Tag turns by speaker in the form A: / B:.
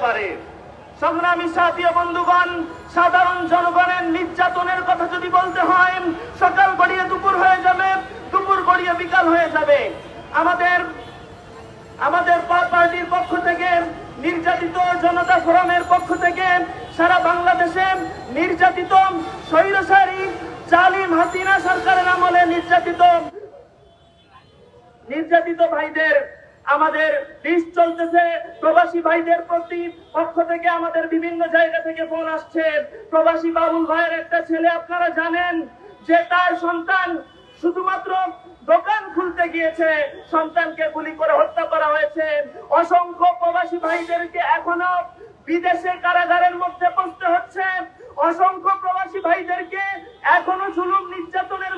A: পারে। সংগ্রামী সাথী ও বন্ধুগণ, সাধারণ জনগণের নির্যাতনের কথা যদি বলতে হয়, সকাল গড়িয়ে দুপুর হয়ে যাবে, দুপুর গড়িয়ে বিকাল হয়ে যাবে। আমাদের পার্টির পক্ষ থেকে, নির্যাতিত জনতা ফোরামের পক্ষ থেকে সারা বাংলাদেশে নির্যাতিত স্বৈরাচারী জালিম হাসিনা সরকারের আমলে নির্যাতিত ভাইদের আমাদের লিস্ট চলতেছে। প্রবাসী ভাইদের প্রতি পক্ষ থেকে আমাদের বিভিন্ন জায়গা থেকে ফোন আসছে। প্রবাসী বাবুল ভাইয়ের একটা ছেলে, আপনারা জানেন যে তার সন্তান শুধুমাত্র দোকান খুলতে গিয়েছে, সন্তানকে গুলি করে হত্যা করা হয়েছে। অসংখ্য প্রবাসী ভাইদেরকে এখনো বিদেশে কারাগারের মধ্যে পড়তে হচ্ছে। অসংখ্য প্রবাসী ভাইদেরকে এখনো জুলুম নির্যাতনের